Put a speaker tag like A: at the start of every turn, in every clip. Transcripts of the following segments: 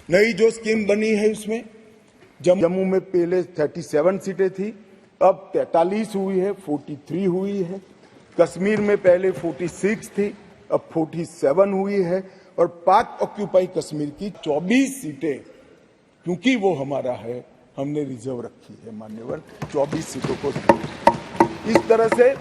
A: नई जो स्कीम बनी है उसमें जम्मू में पहले 37 सीटें थी, अब 43 हुई है, 43 हुई है। कश्मीर में पहले 46 थी, अब 47 हुई है। और पाक ऑक्यूपाई कश्मीर की 24 सीटें, क्योंकि वो हमारा है, हमने रिजर्व रखी है मान्यवर 24 सीटों को। इस तरह से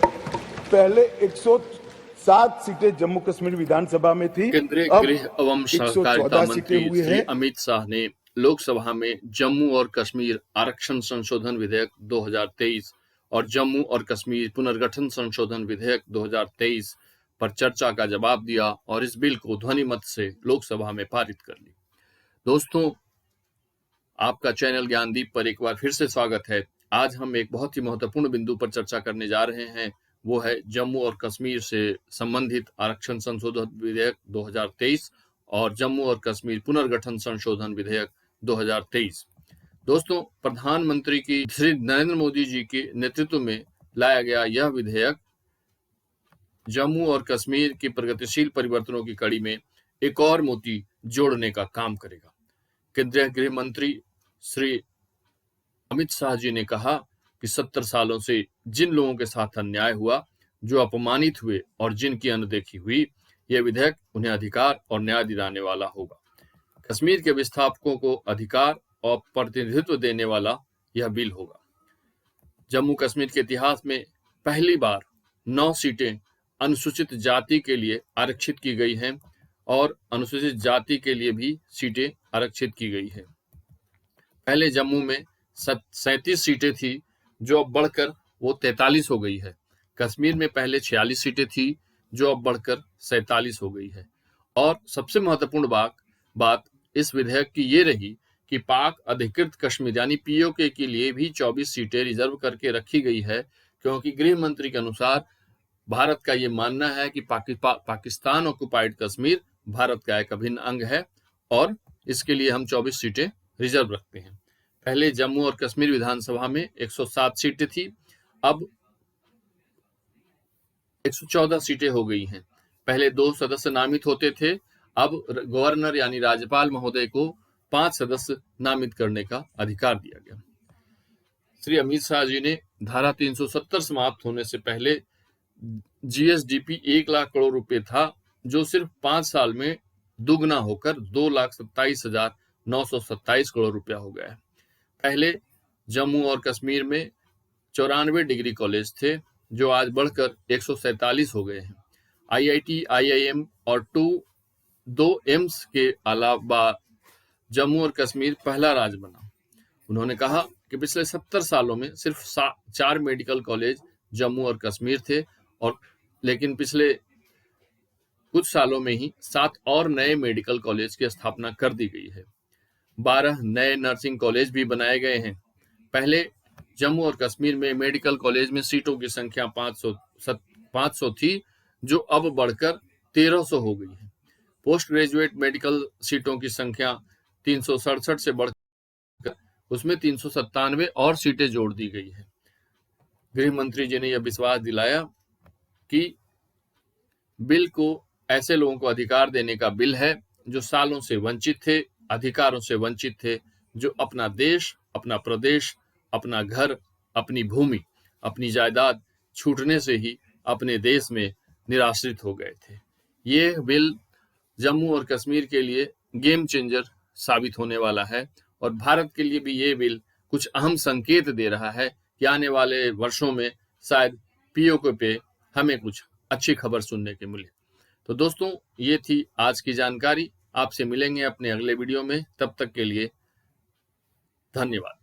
A: पहले 107 सीटें जम्मू कश्मीर विधानसभा में थी,
B: केंद्रीय
A: अब
B: गृह एवं सहकारिता
A: 114 सीटें
B: मंत्री
A: हुई
B: श्री
A: है।
B: अमित शाह ने लोकसभा में जम्मू और कश्मीर आरक्षण संशोधन विधेयक 2023 और जम्मू और कश्मीर पुनर्गठन संशोधन विधेयक 2023 पर चर्चा का जवाब दिया और इस बिल को ध्वनिमत से लोकसभा में पारित कर ली। दोस्तों, आपका चैनल ज्ञानदीप पर एक बार फिर से स्वागत है। आज हम एक बहुत ही महत्वपूर्ण बिंदु पर चर्चा करने जा रहे हैं, वो है जम्मू और कश्मीर से संबंधित आरक्षण संशोधन विधेयक 2023 और जम्मू और कश्मीर पुनर्गठन संशोधन विधेयक 2023। दोस्तों, प्रधानमंत्री की श्री नरेंद्र मोदी जी के नेतृत्व में लाया गया यह विधेयक जम्मू और कश्मीर की प्रगतिशील परिवर्तनों की कड़ी में एक और मोती जोड़ने का काम करेगा। केंद्रीय गृह मंत्री श्री अमित शाह जी ने कहा कि 70 सालों से जिन लोगों के साथ अन्याय हुआ, जो अपमानित हुए और जिनकी अनदेखी हुई, यह विधेयक उन्हें अधिकार और न्याय दिलाने वाला होगा। कश्मीर के विस्थापकों को अधिकार और प्रतिनिधित्व देने वाला यह बिल होगा। जम्मू कश्मीर के इतिहास में पहली बार 9 सीटें अनुसूचित जाति के लिए आरक्षित की गई हैं और अनुसूचित जाति के लिए भी सीटें आरक्षित की गई है। पहले जम्मू में 37 सीटें थी, जो अब बढ़कर वो 43 हो गई है। कश्मीर में पहले 46 सीटें थी, जो अब बढ़कर 47 हो गई है। और सबसे महत्वपूर्ण बात इस विधेयक की ये रही कि पाक अधिकृत कश्मीर यानी पीओके के लिए भी 24 सीटें रिजर्व करके रखी गई है, क्योंकि गृह मंत्री के अनुसार भारत का ये मानना है कि पाकिस्तान ऑक्युपाइड कश्मीर भारत का एक अभिन्न अंग है और इसके लिए हम 24 सीटें रिजर्व रखते हैं। पहले जम्मू और कश्मीर विधानसभा में 107 सीटें थी, अब 114 सीटें हो गई हैं। पहले 2 सदस्य नामित होते थे, अब गवर्नर यानी राज्यपाल महोदय को 5 सदस्य नामित करने का अधिकार दिया गया। श्री अमित शाह जी ने धारा 370 समाप्त होने से पहले जीएसडीपी 1 लाख करोड़ रुपए था, जो सिर्फ 5 साल में दुगना होकर 2,27,927 करोड़ रुपया हो गया है। पहले जम्मू और कश्मीर में 94 डिग्री कॉलेज थे, जो आज बढ़कर 147 हो गए हैं। आईआईटी, आईआईएम और 2 एम्स के अलावा जम्मू और कश्मीर पहला राज्य बना। उन्होंने कहा कि पिछले 70 सालों में सिर्फ 4 मेडिकल कॉलेज जम्मू और कश्मीर थे, और लेकिन पिछले कुछ सालों में ही 7 और नए मेडिकल कॉलेज की स्थापना कर दी गई है। 12 नए नर्सिंग कॉलेज भी बनाए गए हैं। पहले जम्मू और कश्मीर में मेडिकल कॉलेज में सीटों की संख्या 500 थी, जो अब बढ़कर 1300 हो गई है। पोस्ट ग्रेजुएट मेडिकल सीटों की संख्या 367 से बढ़कर उसमें 397 और सीटें जोड़ दी गई है। गृह मंत्री जी ने यह विश्वास दिलाया कि बिल को ऐसे लोगों को अधिकार देने का बिल है जो सालों से वंचित थे, अधिकारों से वंचित थे, जो अपना देश, अपना प्रदेश, अपना घर, अपनी भूमि, अपनी जायदाद छूटने से ही अपने देश में निराश्रित हो गए थे। ये बिल जम्मू और कश्मीर के लिए गेम चेंजर साबित होने वाला है और भारत के लिए भी ये बिल कुछ अहम संकेत दे रहा है कि आने वाले वर्षों में शायद पीओके पे हमें कुछ अच्छी खबर सुनने को मिले। तो दोस्तों, ये थी आज की जानकारी। आपसे मिलेंगे अपने अगले वीडियो में, तब तक के लिए धन्यवाद।